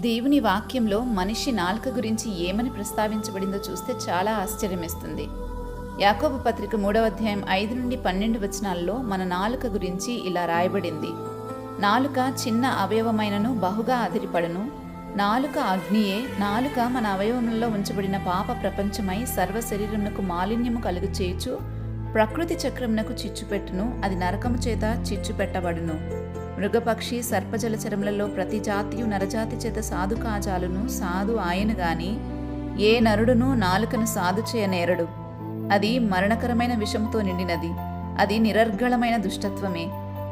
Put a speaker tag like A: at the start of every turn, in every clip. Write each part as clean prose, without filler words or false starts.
A: దేవుని వాక్యంలో మనిషి నాలుక గురించి ఏమని ప్రస్తావించబడిందో చూస్తే చాలా ఆశ్చర్యమేస్తుంది. యాకోబు పత్రిక 3వ అధ్యాయం 5 నుండి 12 వచనాల్లో మన నాలుక గురించి ఇలా రాయబడింది. నాలుక చిన్న అవయవమైనను బహుగా అదిరిపడును. నాలుక అగ్నియే. నాలుక మన అవయవములలో ఉంచబడిన పాప ప్రపంచమై సర్వ శరీరమునకు మాలిన్యము కలుగు చేయుచు ప్రకృతి చక్రమునకు చిచ్చుపెట్టును. అది నరకము చేత చిచ్చుపెట్టబడును. మృగపక్షి సర్పజలచరములలో ప్రతి జాతియు నరజాతి చేత సాధు కాజాలును. సాధు ఆయన గాని ఏ నరుడును నాలుకను సాధు చేయనేరడు. అది మరణకరమైన విషముతో నిండినది. అది నిరర్గళమైన దుష్టత్వమే.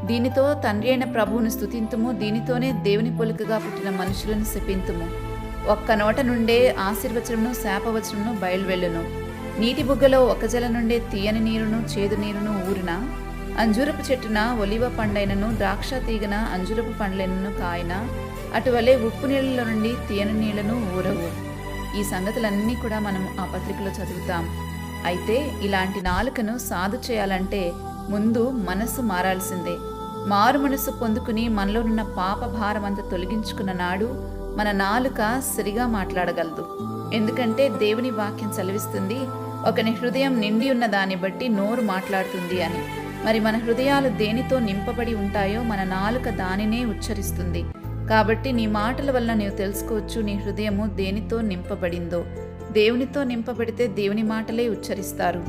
A: దీనితో తండ్రి అయిన ప్రభువును స్తుతింతుము. దీనితోనే దేవుని పోలికగా పుట్టిన మనుషులను శపింతుము. ఒక్క నోట నుండే ఆశీర్వచనమును శాపవచనమును బయలువెళ్ళును. నీటి బుగ్గలో ఒక జల నుండే తీయని నీరును చేదు నీరును ఊరిన. అంజూరపు చెట్టున ఒలివ పండైనను ద్రాక్ష తీగన అంజూరపు పండ్లైనను కాయన. అటువలే ఉప్పు నీళ్లలో నుండి తీయని నీళ్లను ఊరవు. ఈ సంగతులన్నీ కూడా మనం ఆ పత్రికలో చదువుతాం. అయితే ఇలాంటి నాలుకను సాధు చేయాలంటే ముందు మనస్సు మారాల్సిందే. మారు మనస్సు పొందుకుని మనలోనున్న పాప భారమంతా తొలగించుకున్న నాడు మన నాలుక సరిగా మాట్లాడగలదు. ఎందుకంటే దేవుని వాక్యం సెలవిస్తుంది, ఒకని హృదయం నిండి ఉన్న దాన్ని బట్టి నోరు మాట్లాడుతుంది అని. మరి మన హృదయాలు దేనితో నింపబడి ఉంటాయో మన నాలుక దానినే ఉచ్చరిస్తుంది. కాబట్టి నీ మాటల వల్ల నీవు తెలుసుకోవచ్చు నీ హృదయము దేనితో నింపబడిందో. దేవునితో నింపబడితే దేవుని మాటలే ఉచ్చరిస్తారు.